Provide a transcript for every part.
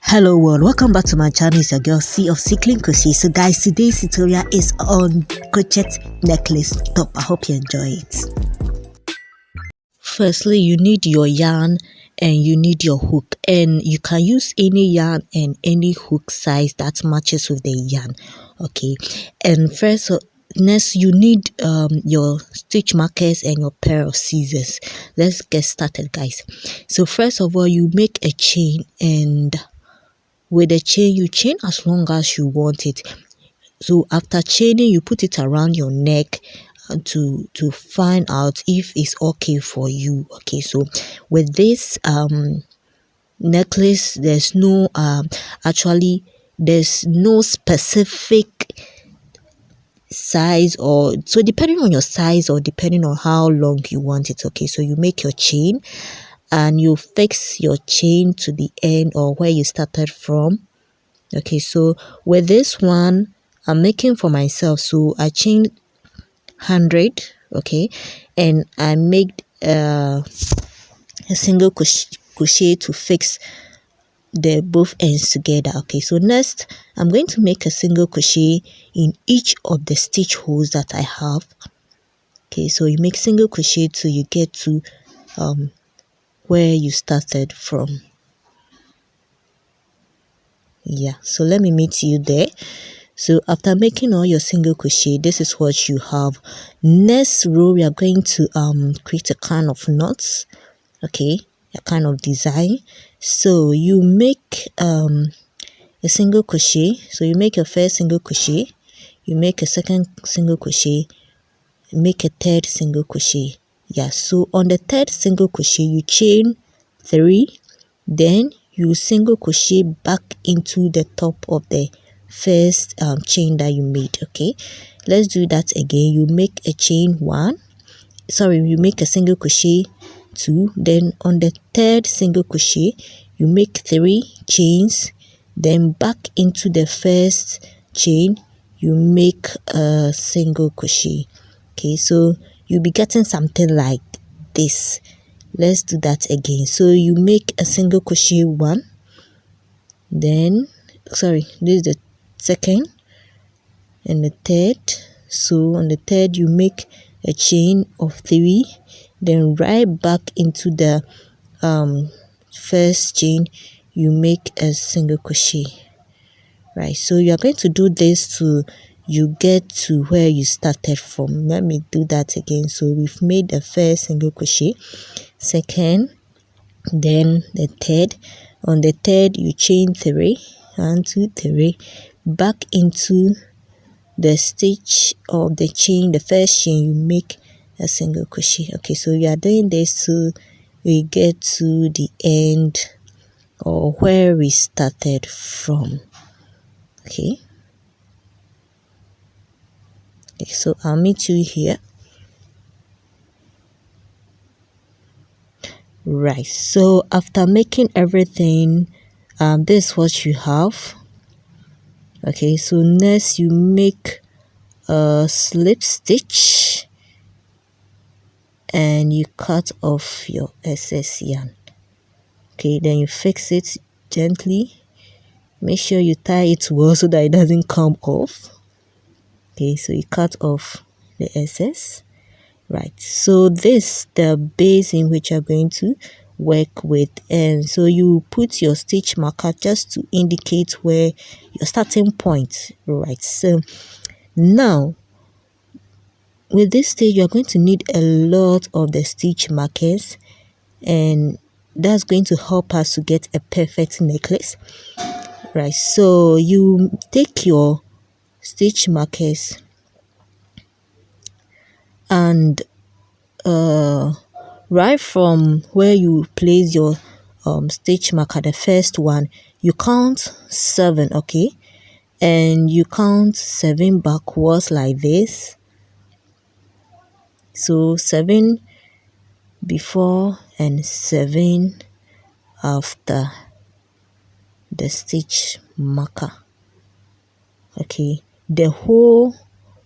Hello world, welcome back to my channel. It's your girl C of Cycling Crochet. So guys, today's tutorial is on crochet necklace top. I hope you enjoy it. Firstly, you need your yarn and you need your hook, and you can use any yarn and any hook size that matches with the yarn. Okay, and next you need your stitch markers and your pair of scissors. Let's get started, guys. So first of all, you make a chain, and with the chain you chain as long as you want it. So after chaining, you put it around your neck to find out if it's okay for you. Okay, so with this necklace, there's no there's no specific size, or so depending on your size or depending on how long you want it. Okay, so you make your chain and you fix your chain to the end or where you started from. Okay, so with this one I'm making for myself, so I chained 100. Okay, and I made a single crochet to fix the both ends together. Okay, so next I'm going to make a single crochet in each of the stitch holes that I have. Okay, so you make single crochet till you get to where you started from. Yeah, so let me meet you there. So after making all your single crochet, this is what you have. Next row, we are going to create a kind of knots. Okay, a kind of design. So you make a single crochet. So you make your first single crochet, you make a second single crochet, make a third single crochet. Yeah, so on the third single crochet you chain 3, then you single crochet back into the top of the first chain that you made. Okay, let's do that again. You make a chain 1, sorry, you make a single crochet 2, then on the third single crochet you make 3 chains, then back into the first chain you make a single crochet. Okay, so you'll be getting something like this. Let's do that again. So you make a single crochet 1, then sorry, this is the second and the third. So on the third you make a chain of 3, then right back into the first chain you make a single crochet. Right, so you are going to do this till you get to where you started from. Let me do that again. So we've made the first single crochet, second, then the third. On the third you chain 3, 1 2 3, back into the stitch of the chain, the first chain, you make a single crochet. Okay, so you are doing this till we get to the end or where we started from. Okay, so I'll meet you here. Right, so after making everything, this is what you have. Okay, so next you make a slip stitch and you cut off your excess yarn. Okay, then you fix it gently. Make sure you tie it well so that it doesn't come off. Okay, so you cut off the excess. Right, so this the base in which you're going to work with, and so you put your stitch marker just to indicate where your starting point. Right, so now with this stage you're going to need a lot of the stitch markers, and that's going to help us to get a perfect necklace. Right, so you take your stitch markers and right from where you place your stitch marker, the first one, you count 7. Okay, and you count 7 backwards like this. So 7 before and 7 after the stitch marker. Okay, the hole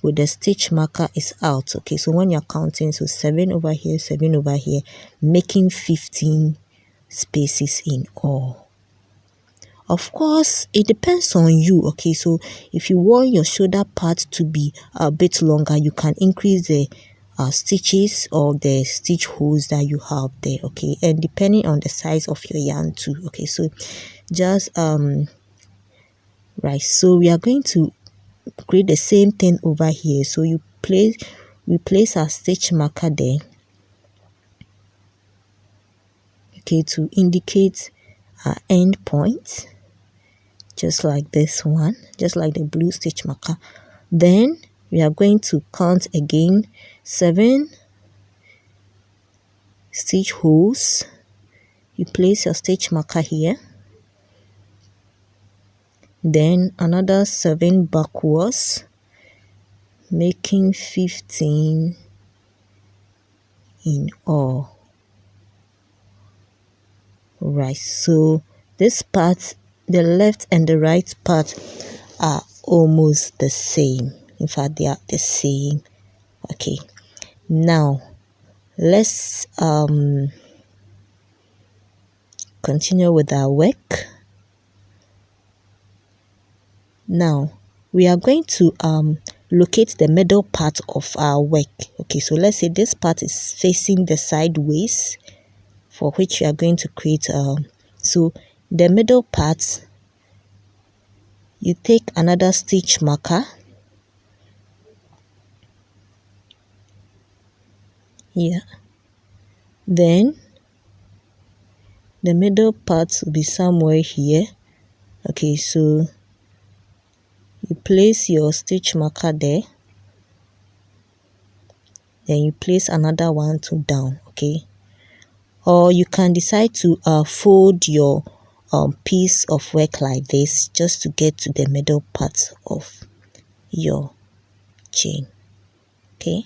with the stitch marker is out. Okay, so when you're counting, so 7 over here, 7 over here, making 15 spaces in all. Of course, it depends on you. Okay, so if you want your shoulder part to be a bit longer, you can increase the stitches or the stitch holes that you have there. Okay, and depending on the size of your yarn too. Okay, so just right, so we are going to create the same thing over here. So we place our stitch marker there, okay, to indicate our end point, just like this one, just like the blue stitch marker. Then we are going to count again 7 stitch holes. You place your stitch marker here, then another 7 backwards, making 15 in all. Right, so this part, the left and the right part, are almost the same. In fact, they are the same. Okay, now let's continue with our work. Now we are going to locate the middle part of our work. Okay, so let's say this part is facing the sideways, for which we are going to create so the middle part, you take another stitch marker here, then the middle part will be somewhere here. Okay, so you place your stitch marker there, then you place another one to down. Okay, or you can decide to fold your piece of work like this, just to get to the middle part of your chain. Okay,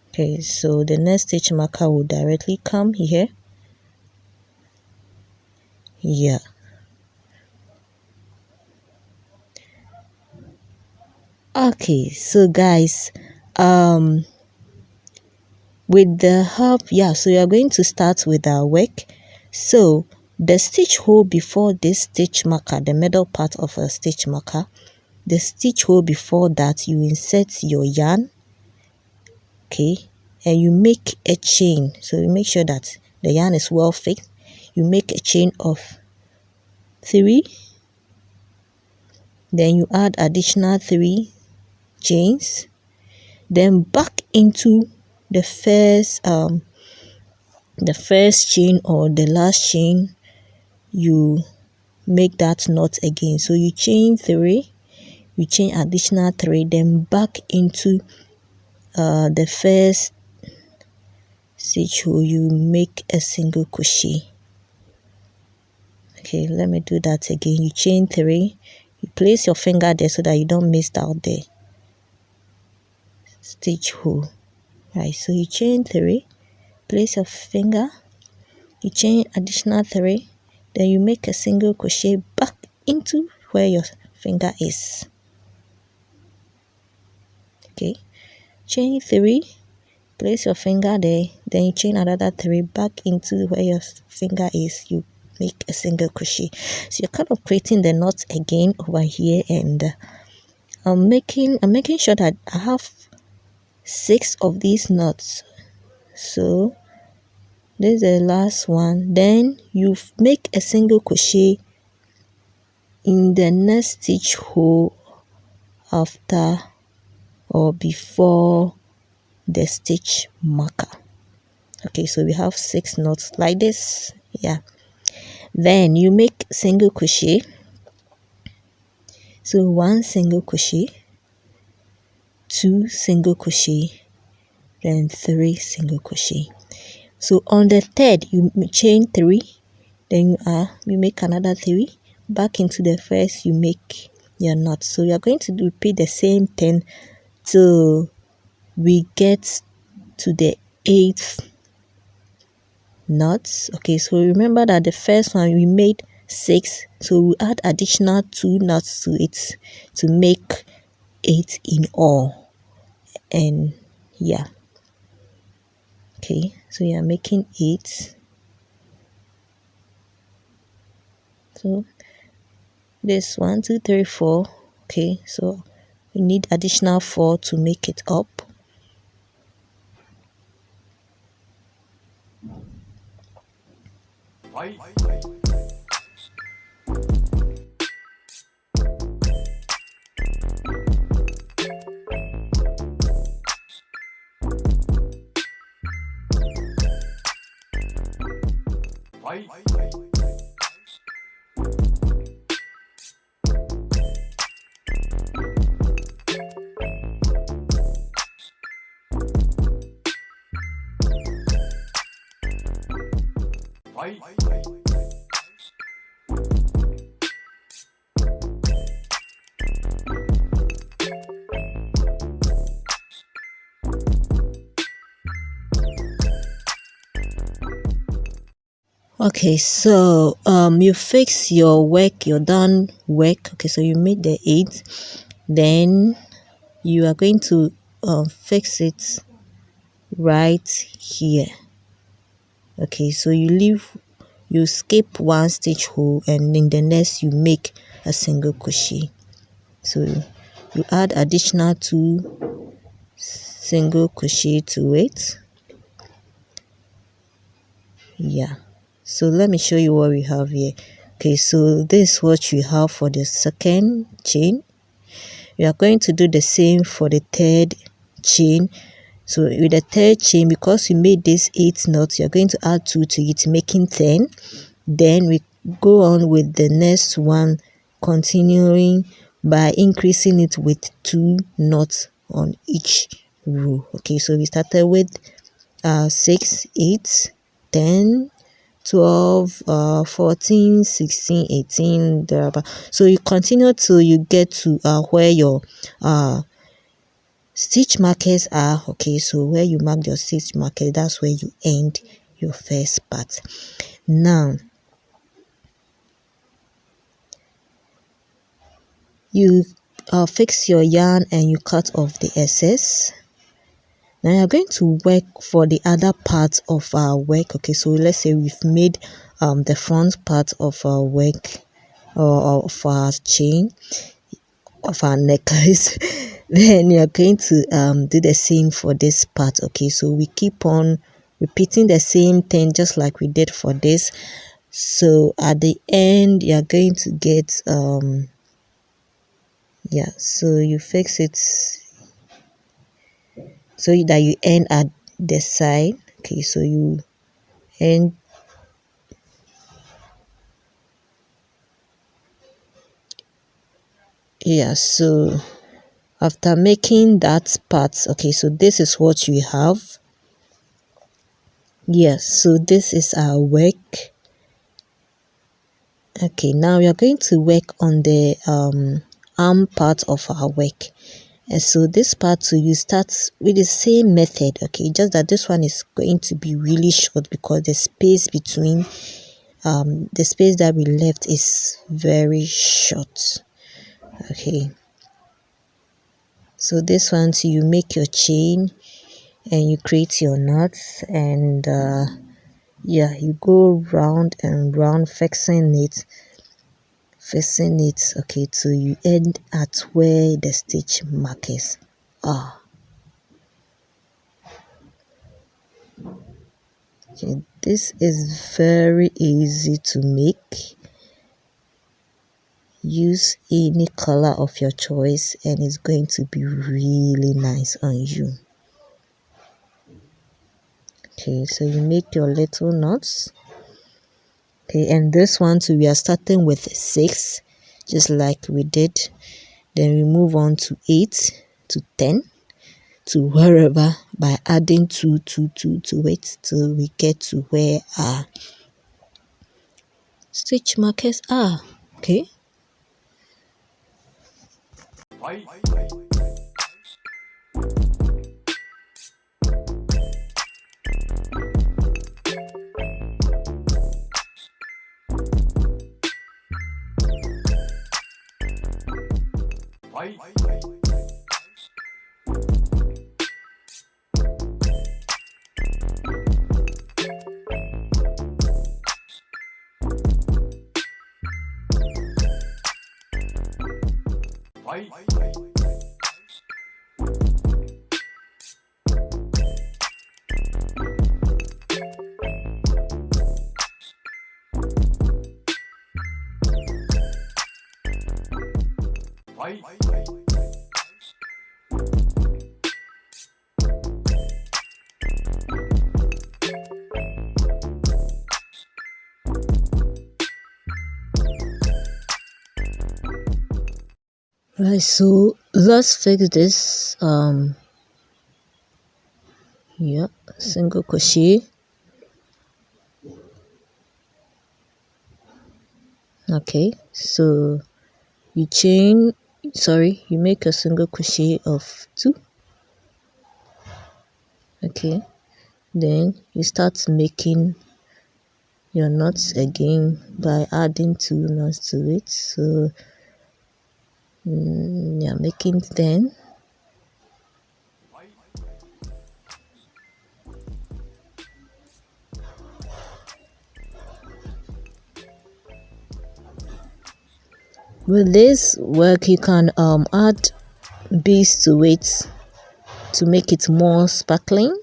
okay, so the next stitch marker will directly come here. Yeah, okay, so guys, with the help, yeah, so you are going to start with our work. So the stitch hole before this stitch marker, the middle part of a stitch marker, the stitch hole before that, you insert your yarn, okay, and you make a chain. So you make sure that the yarn is well fixed. You make a chain of 3, then you add additional 3 chains, then back into the first chain or the last chain, you make that knot again. So you chain 3, you chain additional 3, then back into the first stitch hole, you make a single crochet. Okay, let me do that again. You chain 3, you place your finger there so that you don't miss out the stitch hole. Right, so you chain 3, place your finger, you chain additional 3, then you make a single crochet back into where your finger is. Okay, chain 3, place your finger there, then you chain another 3 back into where your finger is. You make a single crochet. So you're kind of creating the knots again over here, and I'm making sure that I have 6 of these knots. So this is the last one. Then you make a single crochet in the next stitch hole after or before the stitch marker. Okay, so we have 6 knots like this. Yeah, then you make single crochet. So 1 single crochet, 2 single crochet, then 3 single crochet. So on the third, you chain 3, then you make another 3, back into the first, you make your knot. So you are going to repeat the same thing till we get to the 8th knots. Okay, so remember that the first one we made 6, so we add additional 2 knots to it to make 8 in all. And yeah, Okay, so you are making 8. So this 1 2 3 4. Okay, so we need additional 4 to make it up. Okay, so you fix your work, your done work. Okay, so you made the 8, then you are going to fix it right here. Okay, so you skip one stitch hole, and in the next you make a single crochet. So you add additional 2 single crochet to it. Yeah, so let me show you what we have here. Okay, so this is what you have for the second chain. We are going to do the same for the third chain. So with the third chain, because we made this 8 knots, you're going to add 2 to it, making 10. Then we go on with the next one, continuing by increasing it with 2 knots on each row. Okay, so we started with 6 8 10 12 14 16 18 thereabout. So you continue till you get to where your stitch markers are. Okay, so where you mark your stitch marker, that's where you end your first part. Now you fix your yarn and you cut off the excess. Now you're going to work for the other part of our work. Okay, so let's say we've made the front part of our work, or of our chain, of our necklace. Then you're going to do the same for this part. Okay, so we keep on repeating the same thing just like we did for this. So at the end you're going to get yeah, so you fix it so that you end at the side. Okay, so you end yeah, so after making that part, okay, so this is what you have. Yes, so this is our work. Okay, now we are going to work on the arm part of our work. And so this part too, you start with the same method. Okay, just that this one is going to be really short because the space between the space that we left is very short. Okay, so this one too, you make your chain and you create your knots, and yeah, you go round and round fixing it, okay, till you end at where the stitch markers are. Okay, this is very easy to make. Use any color of your choice and it's going to be really nice on you. Okay, so you make your little knots. Okay, and this one too, we are starting with 6 just like we did. Then we move on to 8 to 10 to wherever by adding 2 to it till we get to where our stitch markers are. Okay, Right, so let's fix this. Yeah, single crochet. Okay, so you you make a single crochet of 2. Okay, then you start making your knots again by adding 2 knots to it. So yeah, making 10. With this work, you can add beads to it to make it more sparkling.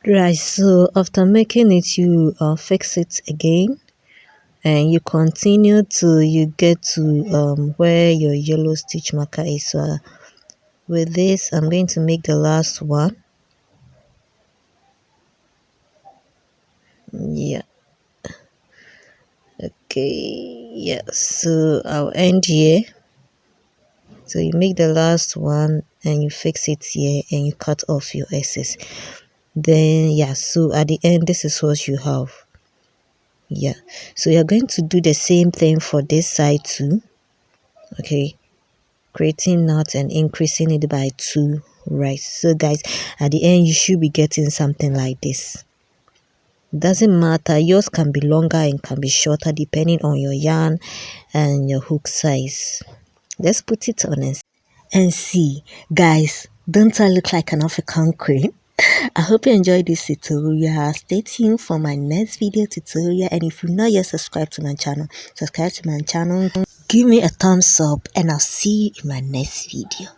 Right, so after making it, you fix it again, and you continue till you get to where your yellow stitch marker is. So with this, I'm going to make the last one. Yeah, okay, yeah, so I'll end here. So you make the last one and you fix it here and you cut off your excess. Then yeah, so at the end, this is what you have. Yeah, so you're going to do the same thing for this side too. Okay, creating knots and increasing it by 2. Right, so guys, at the end you should be getting something like this. Doesn't matter, yours can be longer and can be shorter depending on your yarn and your hook size. Let's put it on and see. Guys, don't I look like an African queen? I hope you enjoyed this tutorial. Stay tuned for my next video tutorial, and if you're not yet subscribed to my channel, subscribe to my channel, give me a thumbs up, and I'll see you in my next video.